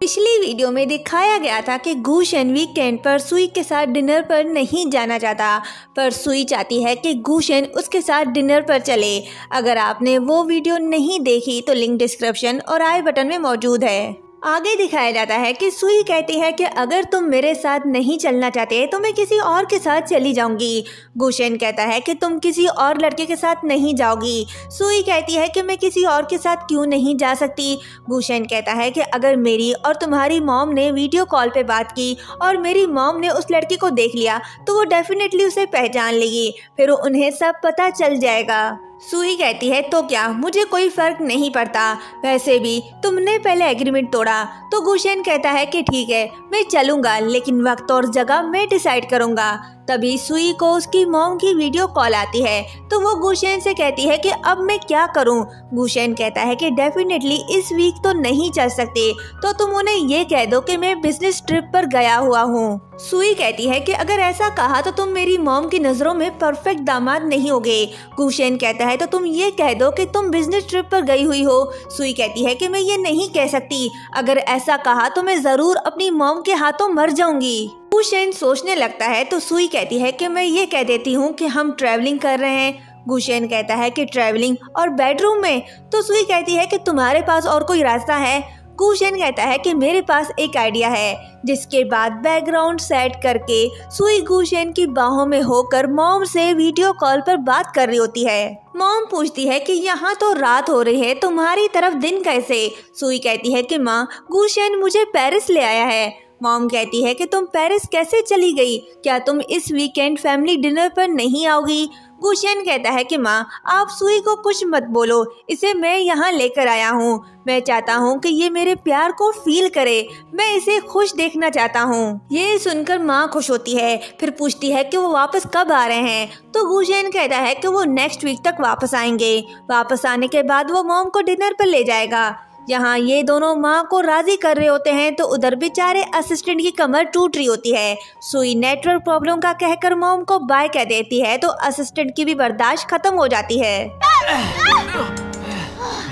पिछली वीडियो में दिखाया गया था कि गुशन वीकेंड पर सुई के साथ डिनर पर नहीं जाना चाहता, पर सुई चाहती है कि गुशन उसके साथ डिनर पर चले। अगर आपने वो वीडियो नहीं देखी तो लिंक डिस्क्रिप्शन और आई बटन में मौजूद है। आगे दिखाया जाता है कि सुई कहती है कि अगर तुम मेरे साथ नहीं चलना चाहते तो मैं किसी और के साथ चली जाऊंगी। गुशन कहता है कि तुम किसी और लड़के के साथ नहीं जाओगी। सुई कहती है कि मैं किसी और के साथ क्यों नहीं जा सकती। गुशन कहता है कि अगर मेरी और तुम्हारी मॉम ने वीडियो कॉल पे बात की और मेरी मॉम ने उस लड़के को देख लिया तो वो डेफिनेटली उसे पहचान लेगी, फिर उन्हें सब पता चल जाएगा। सुई कहती है तो क्या, मुझे कोई फर्क नहीं पड़ता, वैसे भी तुमने पहले एग्रीमेंट तोड़ा। तो गुशन कहता है कि ठीक है मैं चलूंगा, लेकिन वक्त और जगह मैं डिसाइड करूंगा। तभी सुई को उसकी मॉम की वीडियो कॉल आती है तो वो गुशन से कहती है कि अब मैं क्या करूं। गुशन कहता है कि डेफिनेटली इस वीक तो नहीं चल सकते, तो तुम उन्हें ये कह दो कि मैं बिजनेस ट्रिप पर गया हुआ हूँ। सुई कहती है कि अगर ऐसा कहा तो तुम मेरी मॉम की नज़रों में परफेक्ट दामाद नहीं होगे। गुशन कहता है तो तुम ये कह दो कि तुम बिजनेस ट्रिप पर गई हुई हो। सुई कहती है कि मैं ये नहीं कह सकती, अगर ऐसा कहा तो मैं ज़रूर अपनी मॉम के हाथों मर जाऊंगी। गुशन सोचने लगता है तो सुई कहती है कि मैं ये कह देती हूँ कि हम ट्रैवलिंग कर रहे हैं। गुशन कहता है कि ट्रैवलिंग और बेडरूम में। तो सुई कहती है कि तुम्हारे पास और कोई रास्ता है। गुशन कहता है कि मेरे पास एक आइडिया है। जिसके बाद बैकग्राउंड सेट करके सुई गुशन की बाहों में होकर मॉम से वीडियो कॉल पर बात कर रही होती है। मॉम पूछती है कि यहाँ तो रात हो रही है, तुम्हारी तरफ दिन कैसे। सुई कहती है कि माँ, गुशन मुझे पेरिस ले आया है। मॉम कहती है कि तुम पेरिस कैसे चली गई, क्या तुम इस वीकेंड फैमिली डिनर पर नहीं आओगी। गुशन कहता है कि माँ, आप सुई को कुछ मत बोलो, इसे मैं यहाँ लेकर आया हूँ। मैं चाहता हूँ कि ये मेरे प्यार को फील करे, मैं इसे खुश देखना चाहता हूँ। ये सुनकर माँ खुश होती है, फिर पूछती है कि वो वापस कब आ रहे हैं। तो गुशन कहता है कि वो नेक्स्ट वीक तक वापस आएंगे। वापस आने के बाद वो मॉम को डिनर पर ले जाएगा। यहाँ ये दोनों माँ को राजी कर रहे होते हैं तो उधर बेचारे असिस्टेंट की कमर टूट रही होती है। सुई नेटवर्क प्रॉब्लम का कहकर मॉम को बाय कह देती है तो असिस्टेंट की भी बर्दाश्त खत्म हो जाती है।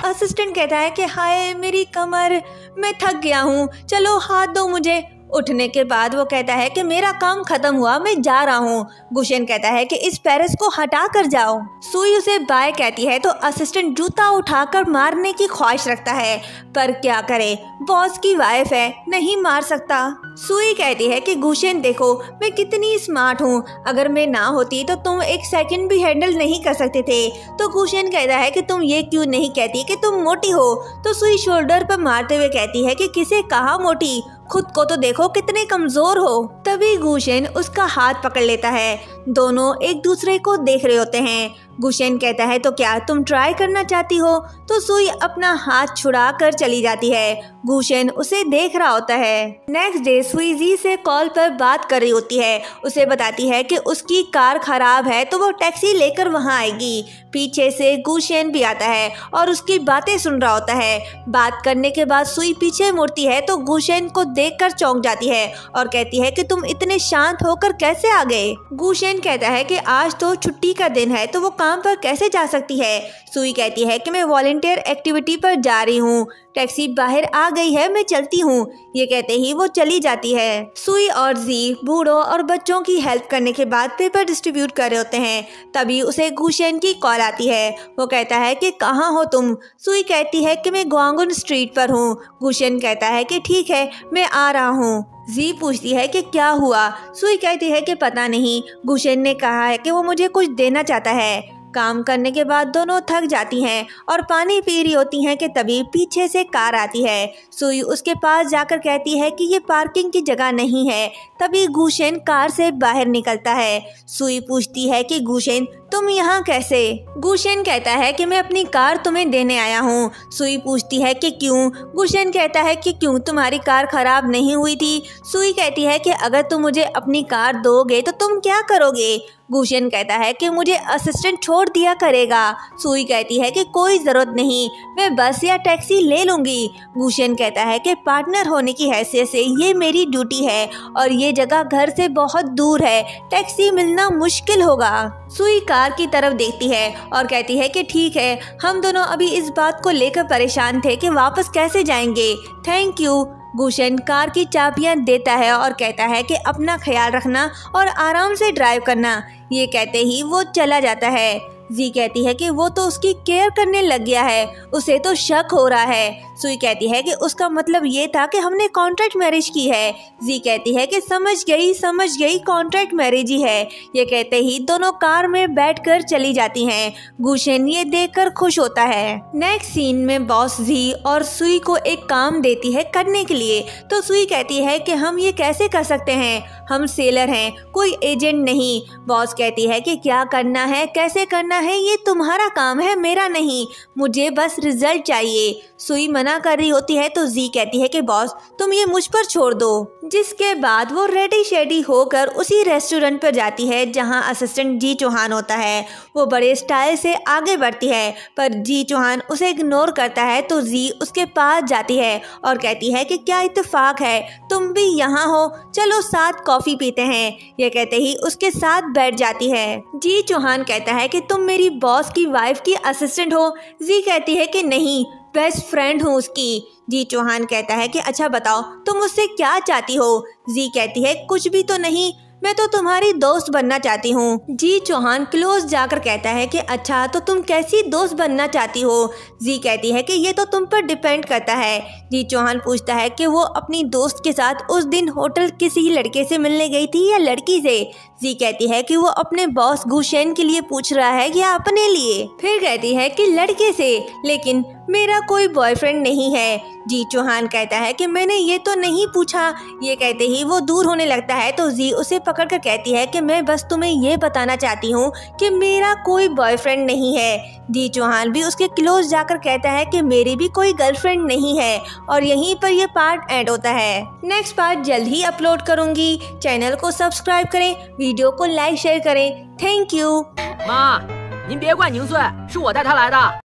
असिस्टेंट कहता है कि हाय मेरी कमर, मैं थक गया हूँ, चलो हाथ दो मुझे। उठने के बाद वो कहता है कि मेरा काम खत्म हुआ, मैं जा रहा हूँ। गुशन कहता है कि इस पेरिस को हटा कर जाओ। सुई उसे बाय कहती है तो असिस्टेंट जूता उठाकर मारने की ख्वाहिश रखता है, पर क्या करे, बॉस की वाइफ है, नहीं मार सकता। सुई कहती है कि गुशन देखो मैं कितनी स्मार्ट हूँ, अगर मैं ना होती तो तुम एक सेकंड भी हैंडल नहीं कर सकते थे। तो गुशन कहता है कि तुम ये क्यों नहीं कहती कि तुम मोटी हो। तो सुई शोल्डर पर मारते हुए कहती है कि किसे कहा मोटी, खुद को तो देखो कितने कमजोर हो। तभी गुशन उसका हाथ पकड़ लेता है, दोनों एक दूसरे को देख रहे होते हैं। गुशन कहता है तो क्या तुम ट्राई करना चाहती हो। तो सुई अपना हाथ छुड़ा कर चली जाती है। गुशन उसे देख रहा होता है। नेक्स्ट डे सुई जी से कॉल पर बात कर रही होती है, उसे बताती है कि उसकी कार खराब है तो वो टैक्सी लेकर वहाँ आएगी। पीछे से गुशन भी आता है और उसकी बातें सुन रहा होता है। बात करने के बाद सुई पीछे मुड़ती है तो गुशन को देखकर चौंक जाती है और कहती है कि तुम इतने शांत होकर कैसे आ गए। गुशन कहता है कि आज तो छुट्टी का दिन है तो वो काम पर कैसे जा सकती है। सुई कहती है कि मैं वॉलंटियर एक्टिविटी पर जा रही हूँ, टैक्सी बाहर आ गई है, मैं चलती हूँ। ये कहते ही वो चली जाती है। सुई और जी बूढ़ों और बच्चों की हेल्प करने के बाद पेपर डिस्ट्रीब्यूट कर रहे होते हैं। तभी उसे गुशन की कॉल आती है। वो कहता है कि कहाँ हो तुम। सुई कहती है कि मैं ग्वांगुन स्ट्रीट पर हूँ। गुशन कहता है कि ठीक है मैं आ रहा हूँ। जी पूछती है कि क्या हुआ। सुई कहती है कि पता नहीं, गुशन ने कहा है कि वो मुझे कुछ देना चाहता है। काम करने के बाद दोनों थक जाती हैं और पानी पी रही होती हैं कि तभी पीछे से कार आती है। सुई उसके पास जाकर कहती है कि ये पार्किंग की जगह नहीं है। तभी गुशन कार से बाहर निकलता है। सुई पूछती है कि गुशन तुम यहाँ कैसे? गुशन कहता है कि मैं अपनी कार तुम्हें देने आया हूँ। सुई पूछती है कि क्यों? गुशन कहता है कि क्यों, तुम्हारी कार खराब नहीं हुई थी? सुई कहती है कि अगर तुम मुझे अपनी कार दोगे तो तुम क्या करोगे? गुशन कहता है कि मुझे असिस्टेंट छोड़ दिया करेगा। सुई कहती है कि कोई ज़रूरत नहीं, मैं बस या टैक्सी ले लूँगी। गुशन कहता है कि पार्टनर होने की हैसियत से ये मेरी ड्यूटी है और ये जगह घर से बहुत दूर है, टैक्सी मिलना मुश्किल होगा। सुई कार की तरफ देखती है और कहती है कि ठीक है, हम दोनों अभी इस बात को लेकर परेशान थे कि वापस कैसे जाएंगे। Thank you. गुशन कार की चाबियां देता है और कहता है कि अपना ख्याल रखना और आराम से ड्राइव करना। ये कहते ही वो चला जाता है। जी कहती है कि वो तो उसकी केयर करने लग गया है, उसे तो शक हो रहा है। सुई कहती है कि उसका मतलब ये था कि हमने कॉन्ट्रैक्ट मैरिज की है। जी कहती है कि समझ गई कॉन्ट्रैक्ट मैरिज ही है। ये कहते ही दोनों कार में बैठकर चली जाती हैं। गुशन ये देखकर खुश होता है। नेक्स्ट सीन में बॉस जी और सुई को एक काम देती है करने के लिए। तो सुई कहती है कि हम ये कैसे कर सकते हैं, हम सेलर हैं, कोई एजेंट नहीं। बॉस कहती है कि क्या करना है, कैसे करना है, ये तुम्हारा काम है, मेरा नहीं, मुझे बस रिजल्ट चाहिए। सुई मना कर रही होती है तो जी कहती है कि बॉस तुम ये मुझ पर छोड़ दो। जिसके बाद वो रेडी शेडी होकर उसी रेस्टोरेंट पर जाती है जहां असिस्टेंट जी चौहान होता है। वो बड़े स्टाइल से आगे बढ़ती है पर जी चौहान उसे इग्नोर करता है तो जी उसके पास जाती है और कहती है कि क्या इत्तेफाक है, तुम भी यहाँ हो, चलो साथ कॉफ़ी पीते हैं। ये कहते ही उसके साथ बैठ जाती है। जी चौहान कहता है कि तुम मेरी बॉस की वाइफ की असिस्टेंट हो। जी कहती है कि नहीं, बेस्ट फ्रेंड हूँ उसकी। जी चौहान कहता है कि अच्छा बताओ तुम मुझसे क्या चाहती हो? जी कहती है कुछ भी तो नहीं, मैं तो तुम्हारी दोस्त बनना चाहती हूँ। जी चौहान क्लोज जाकर कहता है कि अच्छा तो तुम कैसी दोस्त बनना चाहती हो? जी कहती है कि ये तो तुम पर डिपेंड करता है। जी चौहान पूछता है कि वो अपनी दोस्त के साथ उस दिन होटल किसी लड़के से मिलने गई थी या लड़की से? जी कहती है कि वो अपने बॉस गुशन के लिए पूछ रहा है या अपने लिए। फिर कहती है कि लड़के से, लेकिन मेरा कोई बॉयफ्रेंड नहीं है। जी चौहान कहता है कि मैंने ये तो नहीं पूछा। ये कहते ही वो दूर होने लगता है तो जी उसे पकड़कर कहती है कि मैं बस तुम्हें ये बताना चाहती हूँ कि मेरा कोई बॉयफ्रेंड नहीं है। जी चौहान भी उसके क्लोज जाकर कहता है कि मेरी भी कोई गर्लफ्रेंड नहीं है। और यहीं पर यह पार्ट एंड होता है। नेक्स्ट पार्ट जल्द ही अपलोड करूंगी। चैनल को सब्सक्राइब करें, वीडियो को लाइक शेयर करें। थैंक यू।妈，您别怪宁穗，是我带他来的。